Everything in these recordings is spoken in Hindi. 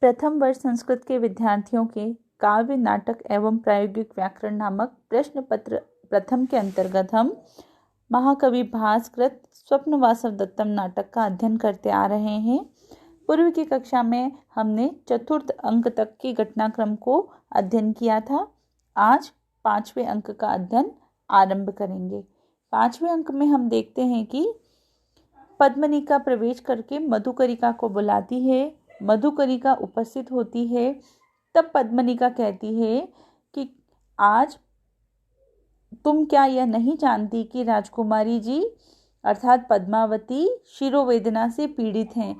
प्रथम वर्ष संस्कृत के विद्यार्थियों के काव्य, नाटक एवं प्रायोगिक व्याकरण नामक प्रश्न पत्र प्रथम के अंतर्गत हम महाकवि भास कृत स्वप्न वासव दत्तम नाटक का अध्ययन करते आ रहे हैं। पूर्व की कक्षा में हमने चतुर्थ अंक तक की घटनाक्रम को अध्ययन किया था। आज 5वें अंक का अध्ययन आरंभ करेंगे। 5वें अंक में हम देखते हैं कि पद्मनिका प्रवेश करके मधुकरिका को बुलाती है। मधुकरिका उपस्थित होती है। तब पद्मनिका कहती है कि आज तुम क्या यह नहीं जानती कि राजकुमारी जी अर्थात पद्मावती शिरोवेदना से पीड़ित हैं,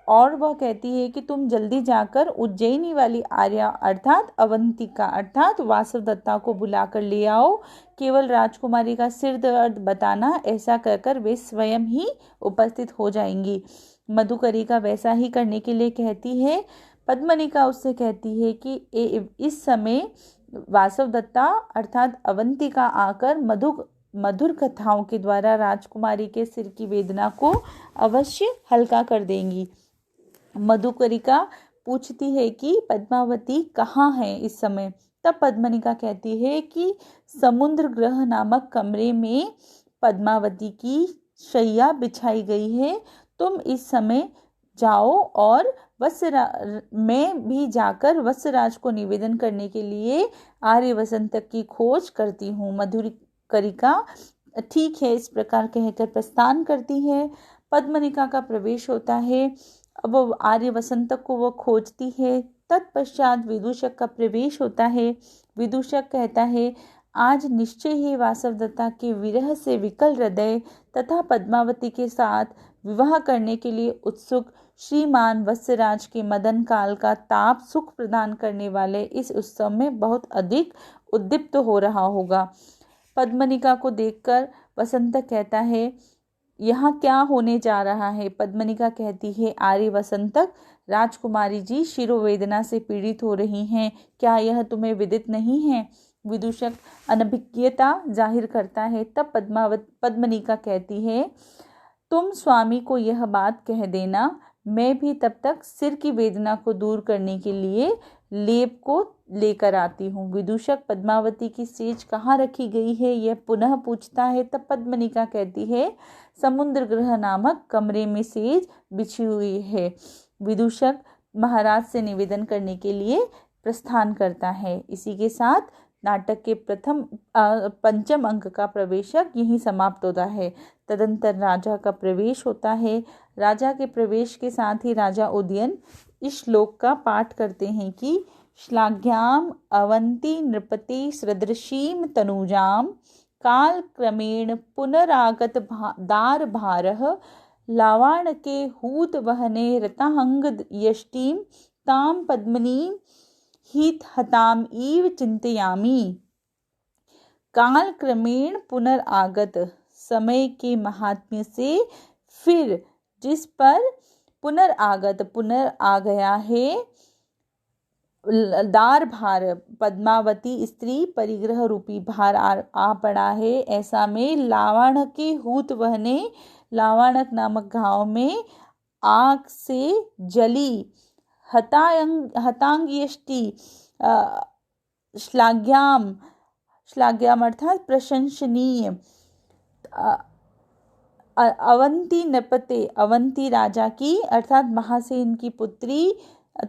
और वह कहती है कि तुम जल्दी जाकर उज्जैनी वाली आर्या अर्थात अवंतिका अर्थात वासवदत्ता को बुला कर ले आओ। केवल राजकुमारी का सिर दर्द बताना। ऐसा कहकर वे स्वयं ही उपस्थित हो जाएंगी। मधुकरिका वैसा ही करने के लिए कहती है। पद्मनिका उससे कहती है कि इस समय वासवदत्ता अर्थात अवंतिका आकर मधुर कथाओं के द्वारा राजकुमारी के सिर की वेदना को अवश्य हल्का कर देंगी। मधुकरिका पूछती है कि पद्मावती कहाँ है इस समय। तब पद्मनिका कहती है कि समुद्र ग्रह नामक कमरे में पद्मावती की शैया बिछाई गई है। तुम इस समय जाओ और मैं भी जाकर वत्सराज को निवेदन करने के लिए आर्य वसंत की खोज करती हूँ। मधुकरिका ठीक है इस प्रकार कहकर प्रस्थान करती है। पद्मनिका का प्रवेश होता है। अब वो आर्य वसंत को वो खोजती है। तत्पश्चात विदूषक का प्रवेश होता है। विदूषक कहता है आज निश्चय ही वासवदत्ता के विरह से विकल हृदय तथा पद्मावती के साथ विवाह करने के लिए उत्सुक श्रीमान वत्सराज के मदन काल का ताप सुख प्रदान करने वाले इस उत्सव में बहुत अधिक उद्दीप्त हो रहा होगा। पद्मनिका को देखकर वसंत कहता है यहाँ क्या होने जा रहा है। पद्मनिका कहती है आर्य वसंतक, राजकुमारी जी शिरोवेदना से पीड़ित हो रही हैं। क्या यह तुम्हें विदित नहीं है। विदूषक अनभिज्ञता जाहिर करता है। तब पद्मनिका कहती है तुम स्वामी को यह बात कह देना, मैं भी तब तक सिर की वेदना को दूर करने के लिए लेप को लेकर आती हूँ। विदूषक पद्मावती की सेज कहाँ रखी गई है यह पुनः पूछता है। तब पद्मनिका कहती है समुद्र ग्रह नामक कमरे में सेज बिछी हुई है। विदूषक महाराज से निवेदन करने के लिए प्रस्थान करता है। इसी के साथ नाटक के पंचम अंक का प्रवेशक यहीं समाप्त होता है। तदंतर राजा का प्रवेश होता है। राजा के प्रवेश के साथ ही राजा उदयन इस श्लोक का पाठ करते हैं कि श्लाघ्याम अवंती नृपति सदृशीम तनुजाम काल क्रमेण पुनरागत दार भारः लावाण के हूत वहने रताहंग यष्टिम ताम पद्मनी हित हताम इव चिंतयामी। काल क्रमेण पुनरागत समय के महात्म्य से फिर जिस पर पुनर आ गया है दार भार पद्मावती स्त्री परिग्रह रूपी भार आ पड़ा है। ऐसा में लावाण के हूत वहने लावाणक नामक गांव में आग से जली हतांग यष्टि श्लाघ्याम अर्थात प्रशंसनीय अवंती नृपते अवंती राजा की अर्थात महासेन की पुत्री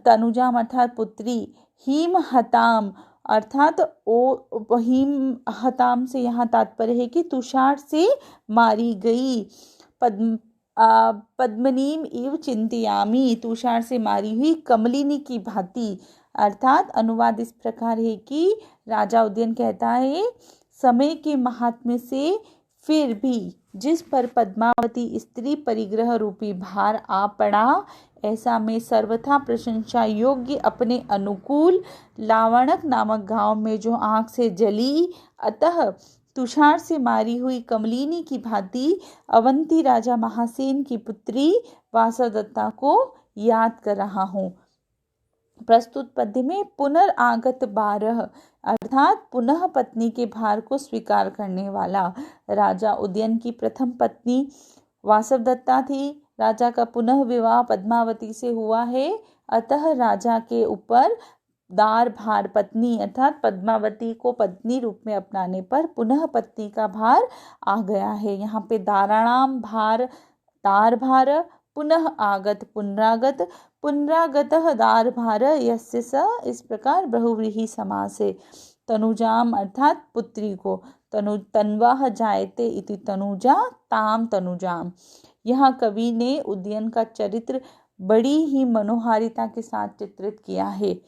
तनुजाम अर्थात पुत्री हिम हताम अर्थात हिम हताम से यहाँ तात्पर्य है कि तुषार से मारी गई। पद्मनीम इव चिंतयामी तुषार से मारी हुई कमलिनी की भांति। अर्थात अनुवाद इस प्रकार है कि राजा उदयन कहता है समय के महात्म्य से फिर भी जिस पर पद्मावती स्त्री परिग्रह रूपी भार आ पड़ा, ऐसा में सर्वथा प्रशंसा योग्य अपने अनुकूल लावणक नामक गांव में जो आग से जली अतः तुषार से मारी हुई कमलिनी की भांति अवंती राजा महासेन की पुत्री वासवदत्ता को याद कर रहा हूँ। प्रस्तुत पद्य में पुनरागत बारह अर्थात पुनः पत्नी के भार को स्वीकार करने वाला। राजा उदयन की प्रथम पत्नी वासवदत्ता थी। राजा का पुनः विवाह पद्मावती से हुआ है, अतः राजा के ऊपर दार भार पत्नी अर्थात पद्मावती को पत्नी रूप में अपनाने पर पुनः पत्नी का भार आ गया है। यहाँ पे दाराणाम भार दार भार, पुनः आगत पुनरागत, पुनरागतः दार भार यस्य स, इस प्रकार बहुव्रीहि समास है। तनुजाम अर्थात पुत्री को, तन्वाह जायते इति तनुजा ताम तनुजाम। यहाँ कवि ने उदयन का चरित्र बड़ी ही मनोहारिता के साथ चित्रित किया है।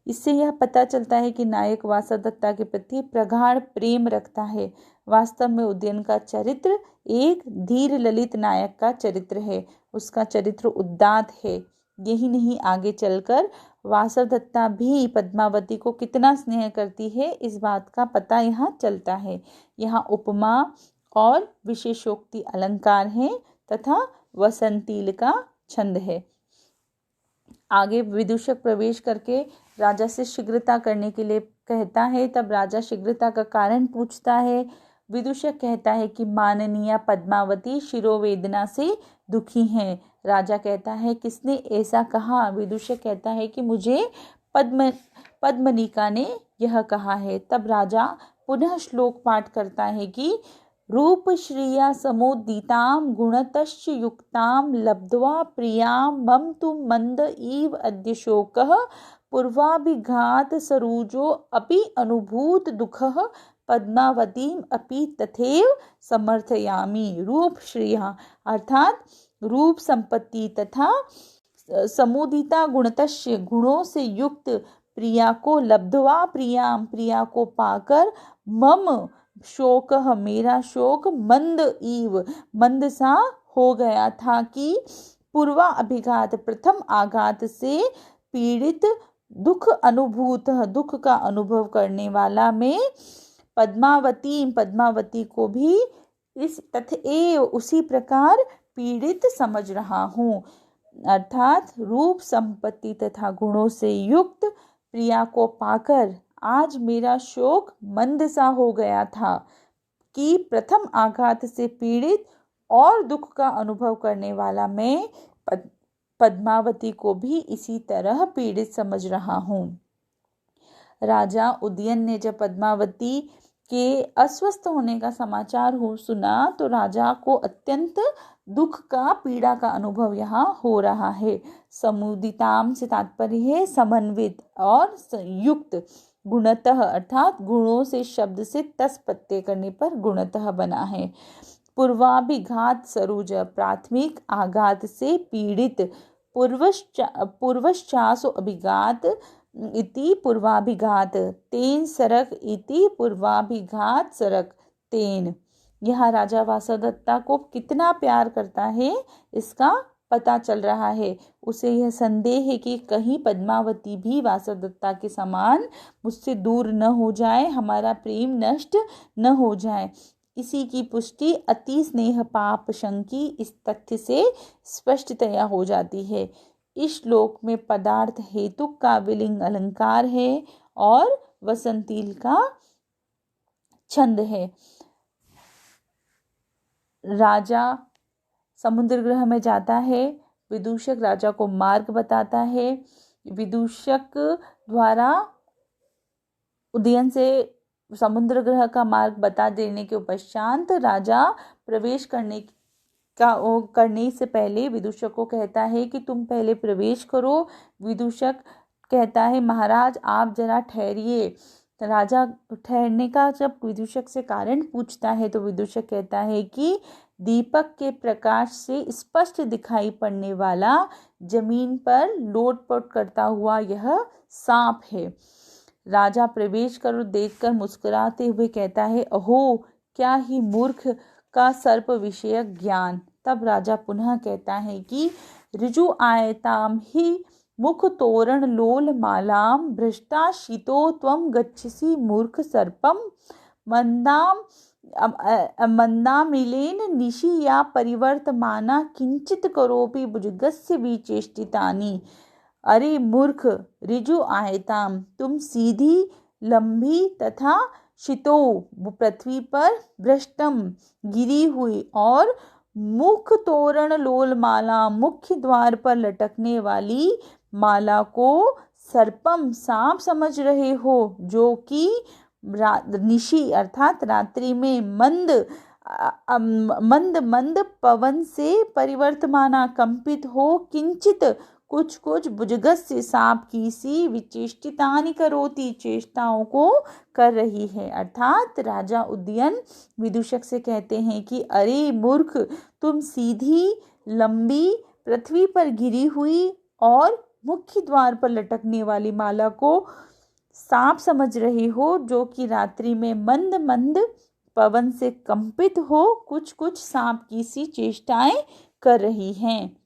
इससे यह पता चलता है कि नायक वासवदत्ता के प्रति प्रगाढ़ प्रेम रखता है। वास्तव में उदयन का चरित्र एक धीर ललित नायक का चरित्र है, उसका चरित्र उदात्त है। यही नहीं, आगे चलकर वासवदत्ता भी पद्मावती को कितना स्नेह करती है इस बात का पता यहाँ चलता है। यहाँ उपमा और विशेषोक्ति अलंकार हैं तथा वसंतील का छंद है। आगे विदूषक प्रवेश करके राजा से शीघ्रता करने के लिए कहता है। तब राजा शीघ्रता का कारण पूछता है। विदूषक कहता है कि माननीय पद्मावती शिरोवेदना से दुखी हैं। राजा कहता है किसने ऐसा कहा? विदूषक कहता है कि मुझे पद्मनिका ने यह कहा है। तब राजा पुनः श्लोक पाठ करता है कि रूप श्रिया समुदितां गुणतश्च युक्तां लब्ध्वा प्रियां मम तु मंद इव अद्य शोकः पूर्वाभिघात सरूजो अपि अनुभूत दुःखः पद्मावतीम अपि तथैव समर्थयामि। रूप श्रिया अर्थात रूप संपत्ति तथा समुदिता गुणतश्च गुणों से युक्त प्रिया को लब्ध्वा प्रियां प्रिया को पाकर मम शोक मेरा शोक मंद इव मंद सा हो गया था कि पूर्वा अभिघात प्रथम आघात से पीड़ित दुख अनुभूत दुख का अनुभव करने वाला मैं पद्मावती को भी इस तथैव उसी प्रकार पीड़ित समझ रहा हूँ। अर्थात रूप संपत्ति तथा गुणों से युक्त प्रिया को पाकर आज मेरा शोक मंद सा हो गया था कि प्रथम आघात से पीड़ित और दुख का अनुभव करने वाला मैं पद्मावती को भी इसी तरह पीड़ित समझ रहा हूँ। राजा उदयन ने जब पद्मावती के अस्वस्थ होने का समाचार सुना तो राजा को अत्यंत दुख का पीड़ा का अनुभव यहाँ हो रहा है। समुदिताम से तात्पर्य है समन्वित और संयुक्त। गुणतः अर्थात गुणों से शब्द से तस प्रत्यय करने पर गुणतः बना है। पूर्वाभिघात सरूज प्राथमिक आघात से पीड़ित। पूर्वश्चासो अभिघात इति पूर्वाभिघात। तेन सरक इति पूर्वाभिघात सरक तेन। यह राजा वासवदत्ता को कितना प्यार करता है इसका पता चल रहा है। उसे यह संदेह है कि कहीं पद्मावती भी वासवदत्ता के समान मुझसे दूर न हो जाए, हमारा प्रेम नष्ट न हो जाए। इसी की पुष्टि अति स्नेह पाप शंकी इस तथ्य से स्पष्टतया हो जाती है। इस श्लोक में पदार्थ हेतु का विलिंग अलंकार है और वसंतील का छंद है। राजा समुद्र गृह में जाता है। विदूषक राजा को मार्ग बताता है। विदूषक द्वारा उदयन से समुद्र गृह का मार्ग बता देने के पश्चात राजा प्रवेश करने से पहले विदूषक को कहता है कि तुम पहले प्रवेश करो। विदूषक कहता है महाराज आप जरा ठहरिए। राजा ठहरने का जब विदूषक से कारण पूछता है तो विदूषक कहता है कि दीपक के प्रकाश से स्पष्ट दिखाई पड़ने वाला जमीन पर लोटपोट करता हुआ यह सांप है। राजा प्रवेश कर देखकर मुस्कुराते हुए कहता है अहो क्या ही मूर्ख का सर्प विषयक ज्ञान। तब राजा पुनः कहता है कि ऋजु आयताम ही मुख तोरण लोल मालाम भ्रष्टा शीतो त्वं गच्छसि मूर्ख सर्पम मंदामिलेन निशि या परिवर्तमाना किंचित करोपि भुजगस्य विचेष्टितानि। अरे मूर्ख ऋजु आयताम तुम सीधी लंबी तथा शितो पृथ्वी पर भ्रष्टम गिरी हुई और मुख तोरण लोल माला, मुख्य द्वार पर लटकने वाली माला को सर्पम सांप समझ रहे हो, जो कि निशी अर्थात रात्रि में मंद मंद पवन से परिवर्तमाना कंपित हो, किंचित कुछ कुछ भुजगस्य सांप की सी विचेष्टितानि करोति, चेष्टाओं को कर रही है। अर्थात राजा उदयन विदूषक से कहते हैं कि अरे मूर्ख, तुम सीधी लंबी पृथ्वी पर गिरी हुई और मुख्य द्वार पर लटकने वाली माला को सांप समझ रहे हो, जो कि रात्रि में मंद मंद पवन से कंपित हो कुछ कुछ सांप की सी चेष्टाएं कर रही हैं।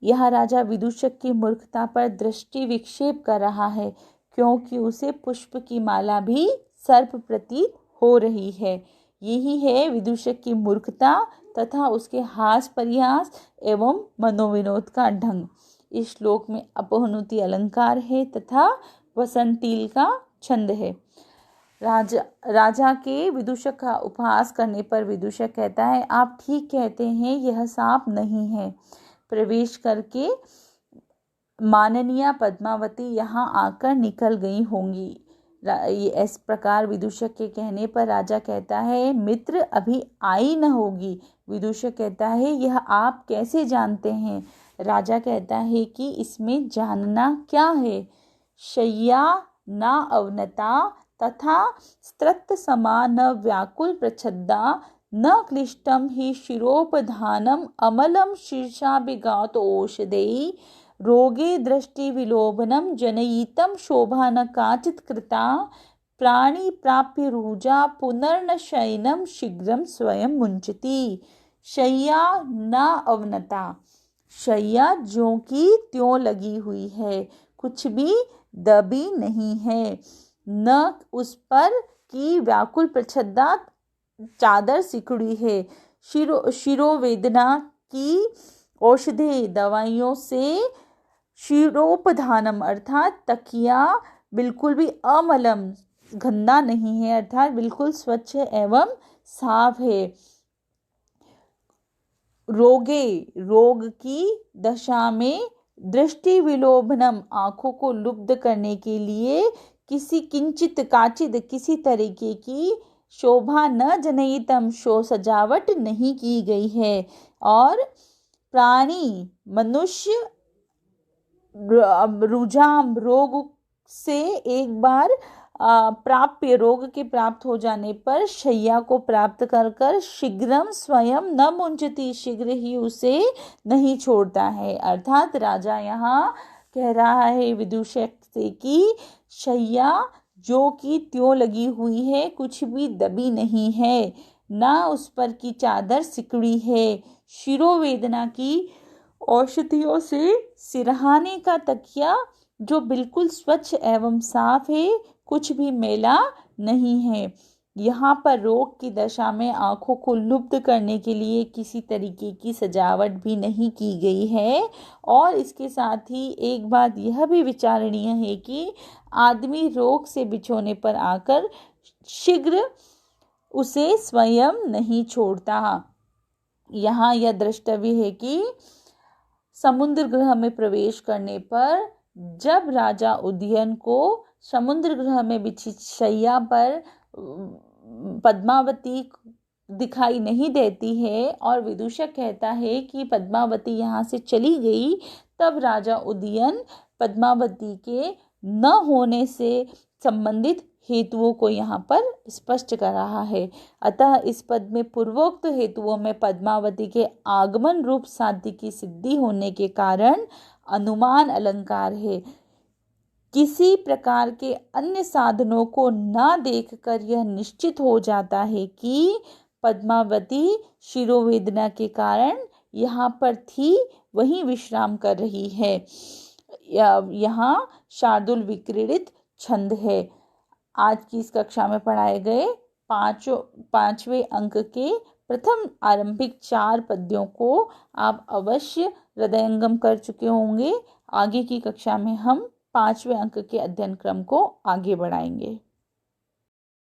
यह राजा विदूषक की मूर्खता पर दृष्टि विक्षेप कर रहा है, क्योंकि उसे पुष्प की माला भी सर्प प्रतीत हो रही है। यही है विदूषक की मूर्खता तथा उसके हास परिहास एवं मनोविनोद का ढंग। इस श्लोक में अपहनुति अलंकार है तथा वसंतील का छंद है। राजा के विदूषक का उपहास करने पर विदूषक कहता है, आप ठीक कहते हैं, यह सांप नहीं है। प्रवेश करके माननीय पद्मावती यहाँ आकर निकल गई होंगी। इस प्रकार विदूषक के कहने पर राजा कहता है, मित्र अभी आई न होगी। विदूषक कहता है, यह आप कैसे जानते हैं? राजा कहता है कि इसमें जानना क्या है। शय्या न अवनता तथा स्तृत समा न व्याकुल प्रच्छदा, न क्लिष्टम ही शिरोपधानम अमलम शीर्षाभिघात औषधेयी, रोगे दृष्टि विलोभनम जनयितम शोभा न काचित कृता, प्राणी प्राप्य रुजा पुनर्न शयनम शीघ्रम स्वयं मुंचती। शय्या न अवनता, शय्या जो की त्यों लगी हुई है, कुछ भी दबी नहीं है। न उस पर की व्याकुल प्रच्छदा, चादर सिकुड़ी है। शिरोवेदना की औषधि, दवाइयों से। शिरोपधानम अर्थात तकिया बिल्कुल भी अमलम, गंदा नहीं है, अर्थात बिल्कुल स्वच्छ एवं साफ है। रोगे, रोग की दशा में। दृष्टि विलोभनम, आंखों को लुब्ध करने के लिए। किसी किंचित काचिद, किसी तरीके की। शोभा न जनयितम, सजावट नहीं की गई है। और प्राणी मनुष्य, रुझान रोग से एक बार प्राप्य, रोग के प्राप्त हो जाने पर शय्या को प्राप्त कर कर शीघ्रम स्वयं न मुंचती, शीघ्र ही उसे नहीं छोड़ता है। अर्थात राजा यहाँ कह रहा है विदूषक से कि शय्या जो कि त्यों लगी हुई है, कुछ भी दबी नहीं है, ना उस पर की चादर सिकुड़ी है। शिरोवेदना की औषधियों से सिरहाने का तकिया जो बिल्कुल स्वच्छ एवं साफ है, कुछ भी मैला नहीं है। यहाँ पर रोग की दशा में आंखों को लुब्ध करने के लिए किसी तरीके की सजावट भी नहीं की गई है। और इसके साथ ही एक बात यह भी विचारणीय है कि आदमी रोग से बिछोने पर आकर शीघ्र उसे स्वयं नहीं छोड़ता। यहाँ यह द्रष्टव्य है कि समुद्र ग्रह में प्रवेश करने पर जब राजा उदयन को समुद्र ग्रह में बिछी शैया पर पद्मावती दिखाई नहीं देती है और विदूषक कहता है कि पद्मावती यहाँ से चली गई, तब राजा उदयन पद्मावती के न होने से संबंधित हेतुओं को यहाँ पर स्पष्ट कर रहा है। अतः इस पद में पूर्वोक्त हेतुओं में पद्मावती के आगमन रूप साध्य की सिद्धि होने के कारण अनुमान अलंकार है। किसी प्रकार के अन्य साधनों को न देखकर यह निश्चित हो जाता है कि पद्मावती शिरोवेदना के कारण यहाँ पर थी, वहीं विश्राम कर रही है। यहाँ शार्दुल विक्रीडित छंद है। आज की इस कक्षा में पढ़ाए गए पांचवें अंक के प्रथम आरंभिक 4 पद्यों को आप अवश्य हृदयंगम कर चुके होंगे। आगे की कक्षा में हम 5वें अंक के अध्ययन क्रम को आगे बढ़ाएंगे।